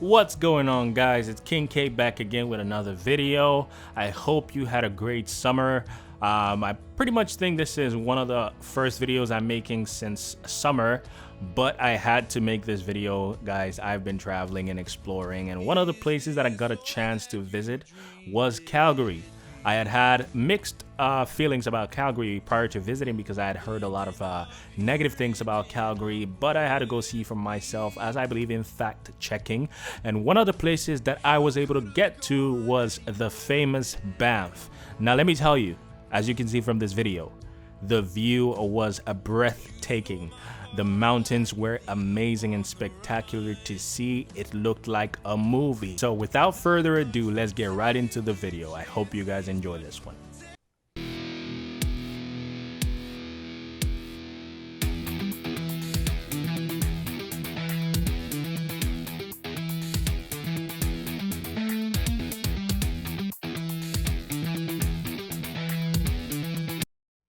What's going on, guys? It's King K back again with another video. I hope you had a great summer. I pretty much think this is one of the first videos I'm making since summer, but I had to make this video, guys. I've been traveling and exploring, and one of the places that I got a chance to visit was Calgary. I had mixed feelings about Calgary prior to visiting because I had heard a lot of negative things about Calgary, but I had to go see for myself, as I believe in fact checking. And one of the places that I was able to get to was the famous Banff. Now let me tell you, as you can see from this video, the view was breathtaking. The mountains were amazing and spectacular to see. It looked like a movie. So without further ado, let's get right into the video. I hope you guys enjoy this one.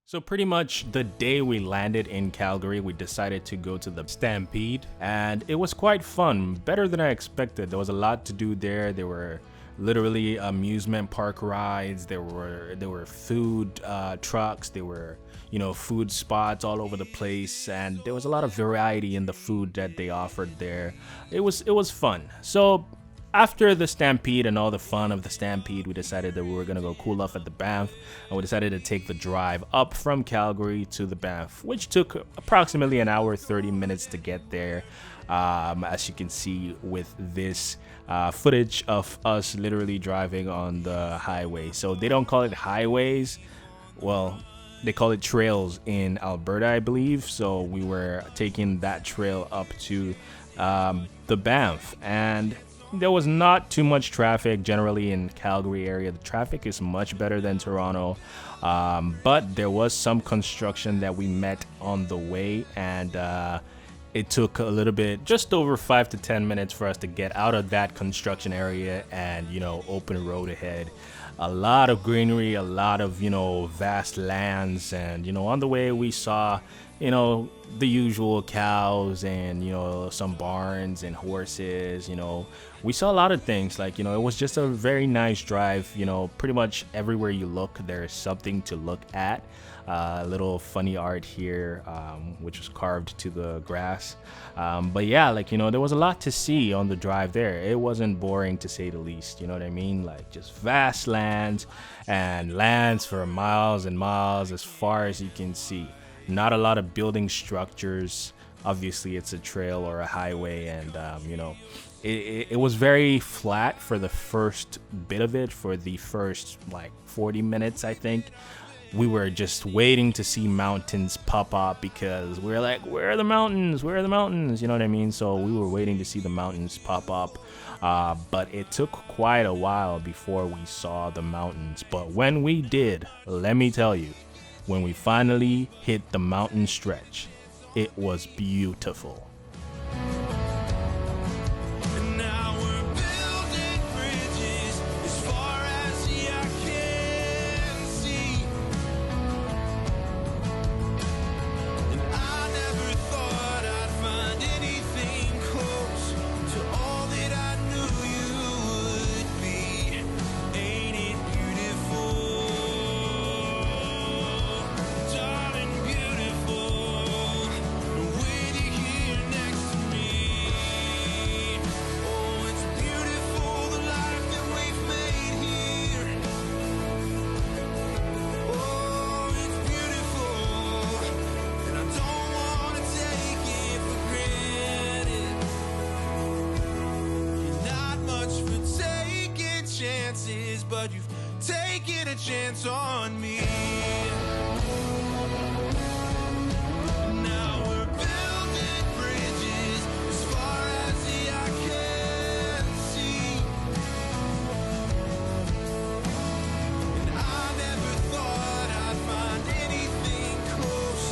So pretty much the day we landed in Calgary, we decided to go to the Stampede, and it was quite fun, better than I expected. There was a lot to do there. There were literally amusement park rides. There were food trucks. There were, you know, food spots all over the place, and there was a lot of variety in the food that they offered there. It was fun. So after the Stampede and all the fun of the Stampede, we decided that we were going to go cool off at the Banff, and we decided to take the drive up from Calgary to the Banff, which took approximately an hour 30 minutes to get there. As you can see with this footage of us literally driving on the highway. So they don't call it highways, well, they call it trails in Alberta, I believe. So we were taking that trail up to the Banff, and there was not too much traffic generally in Calgary area. The traffic is much better than Toronto, but there was some construction that we met on the way, and it took a little bit, just over 5 to 10 minutes for us to get out of that construction area and, you know, open road ahead. A lot of greenery, a lot of, you know, vast lands, and, you know, on the way we saw, you know, the usual cows and, you know, some barns and horses. You know, we saw a lot of things. Like, you know, it was just a very nice drive. You know, pretty much everywhere you look, there's something to look at. A little funny art here, which was carved to the grass. But yeah, like, you know, there was a lot to see on the drive there. It wasn't boring, to say the least. You know what I mean? Like, just vast lands, and lands for miles and miles as far as you can see. Not a lot of building structures. Obviously it's a trail or a highway, and you know, it was very flat for the first bit of it. For the first like 40 minutes, I think we were just waiting to see mountains pop up, because we're like, where are the mountains, where are the mountains, you know what I mean? So we were waiting to see the mountains pop up, but it took quite a while before we saw the mountains. But when we did, let me tell you, when we finally hit the mountain stretch, it was beautiful. But you've taken a chance on me. Now we're building bridges as far as the eye can see. And I never thought I'd find anything close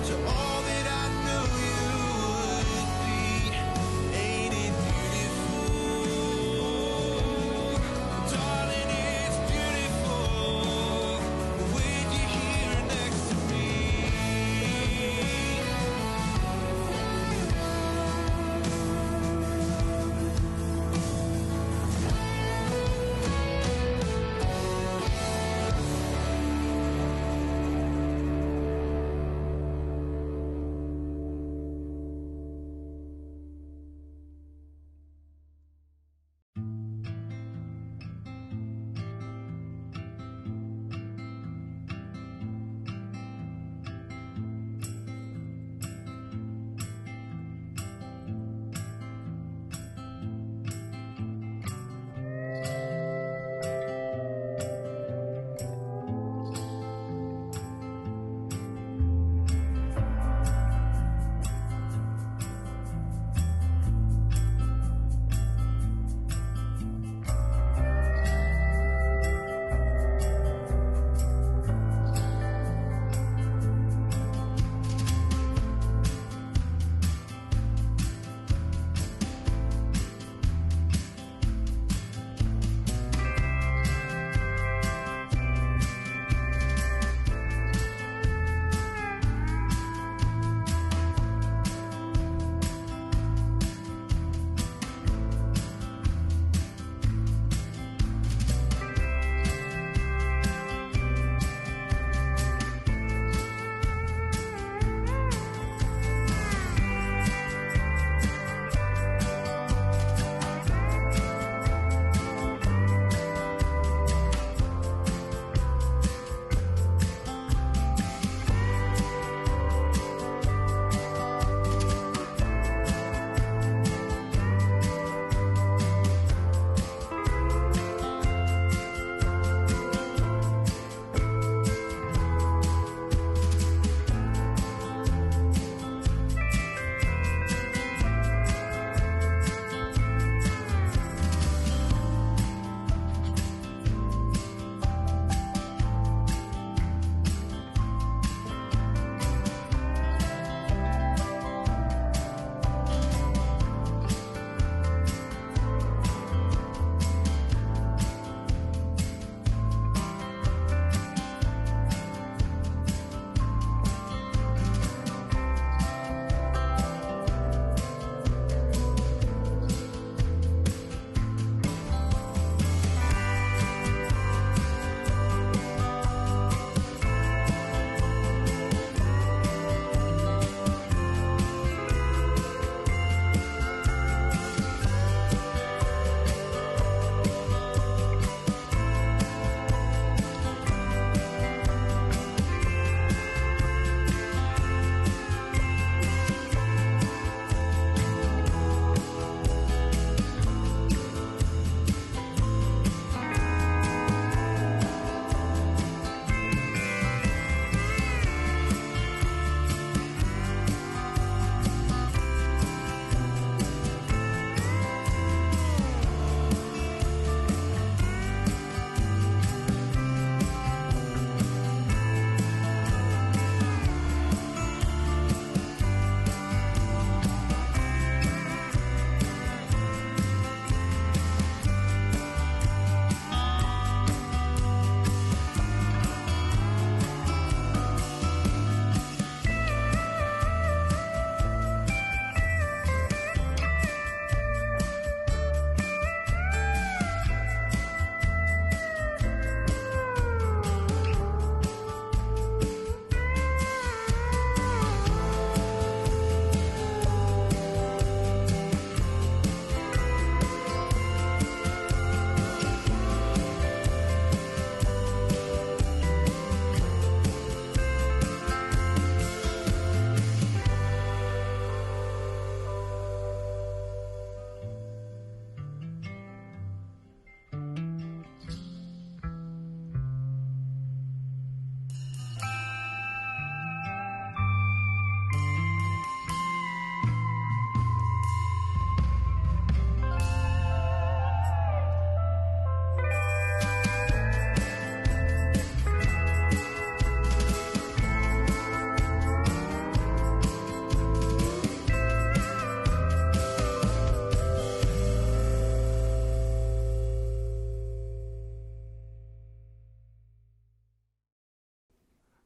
to all that I knew you would be. Ain't it beautiful? Darling, it's beautiful. With you here next to me.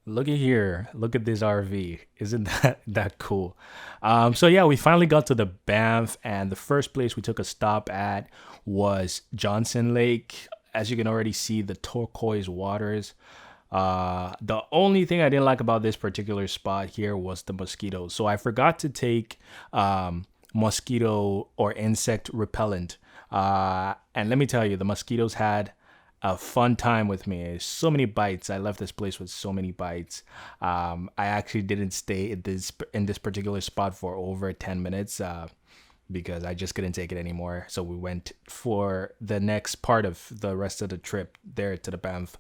Looky here. Look at this RV. Isn't that cool? So yeah, we finally got to the Banff, and the first place we took a stop at was Johnson Lake. As you can already see, the turquoise waters. The only thing I didn't like about this particular spot here was the mosquitoes. So I forgot to take mosquito or insect repellent. And let me tell you, the mosquitoes had a fun time with me. So many bites. I left this place with so many bites. I actually didn't stay at this particular spot for over 10 minutes. Because I just couldn't take it anymore. So we went for the next part of the rest of the trip there to the Banff.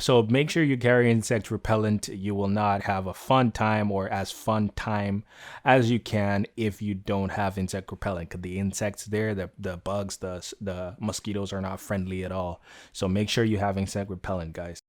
So make sure you carry insect repellent. You will not have a fun time or as fun time as you can if you don't have insect repellent. Because the insects there, the bugs, the mosquitoes are not friendly at all. So make sure you have insect repellent, guys.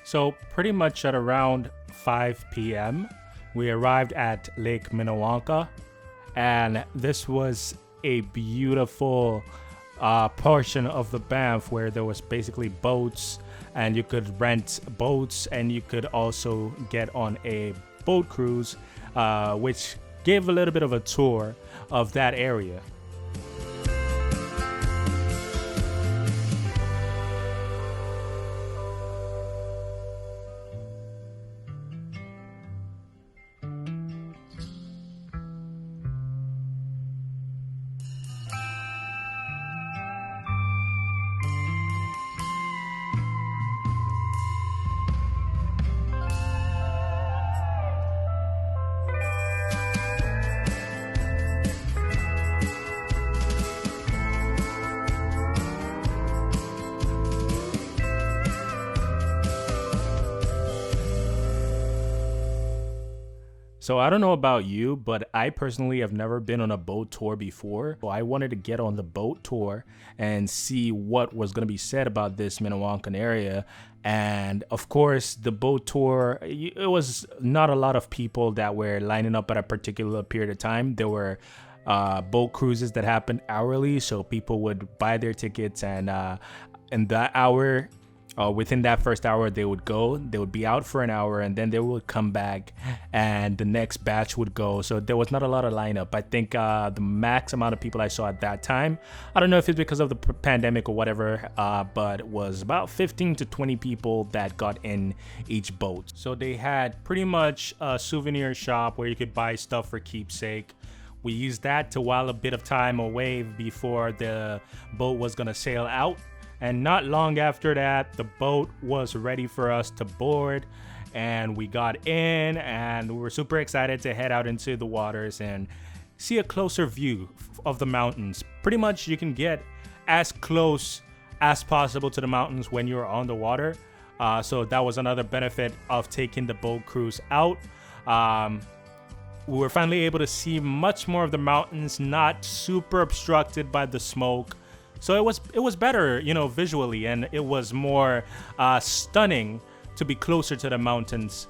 So pretty much at around 5 p.m., we arrived at Lake Minnewanka, and this was a beautiful portion of the Banff where there was basically boats, and you could rent boats, and you could also get on a boat cruise, which gave a little bit of a tour of that area. So I don't know about you, but I personally have never been on a boat tour before. So I wanted to get on the boat tour and see what was going to be said about this Minnewanka area. And of course, the boat tour, it was not a lot of people that were lining up at a particular period of time. There were boat cruises that happened hourly, so people would buy their tickets, and in that hour, within that first hour, they would be out for an hour, and then they would come back and the next batch would go. So there was not a lot of lineup. I think the max amount of people I saw at that time, I don't know if it's because of the pandemic or whatever, but it was about 15 to 20 people that got in each boat. So they had pretty much a souvenir shop where you could buy stuff for keepsake. We used that to while a bit of time away before the boat was gonna sail out. And not long after that, the boat was ready for us to board, and we got in, and we were super excited to head out into the waters and see a closer view of the mountains. Pretty much you can get as close as possible to the mountains when you're on the water. So that was another benefit of taking the boat cruise out. We were finally able to see much more of the mountains, not super obstructed by the smoke. So it was better, you know, visually, and it was more stunning to be closer to the mountains.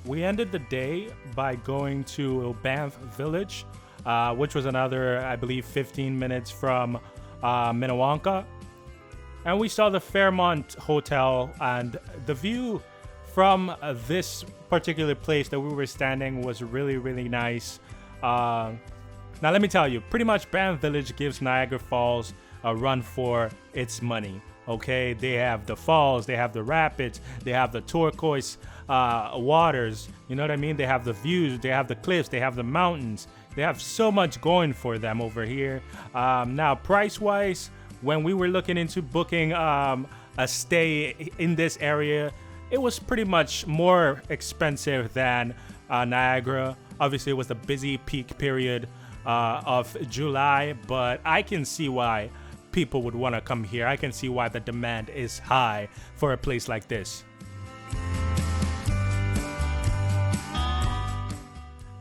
We ended the day by going to Banff Village, which was another, I believe, 15 minutes from Minnewanka. And we saw the Fairmont Hotel, and the view from this particular place that we were standing was really, really nice. Now, let me tell you, pretty much Banff Village gives Niagara Falls a run for its money. Okay, they have the falls, they have the rapids, they have the turquoise waters, you know what I mean? They have the views, they have the cliffs, they have the mountains. They have so much going for them over here. Now, price-wise, when we were looking into booking a stay in this area, it was pretty much more expensive than Niagara. Obviously, it was the busy peak period of July, but I can see why people would want to come here. I can see why the demand is high for a place like this.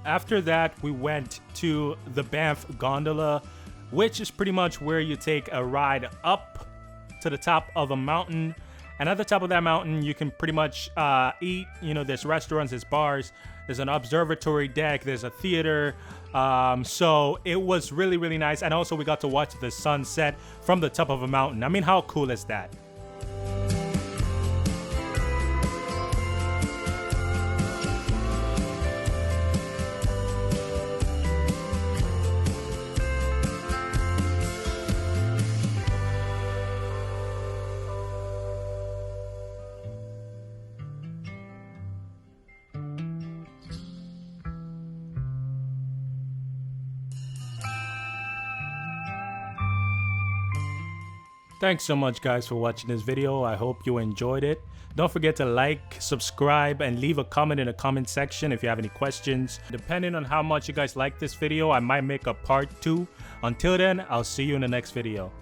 After that, we went to the Banff gondola, which is pretty much where you take a ride up to the top of a mountain. And at the top of that mountain, you can pretty much eat. You know, there's restaurants, there's bars, there's an observatory deck, there's a theater. So it was really, really nice. And also we got to watch the sunset from the top of a mountain. I mean, how cool is that? Thanks so much, guys, for watching this video. I hope you enjoyed it. Don't forget to like, subscribe, and leave a comment in the comment section if you have any questions. Depending on how much you guys like this video, I might make a part 2. Until then, I'll see you in the next video.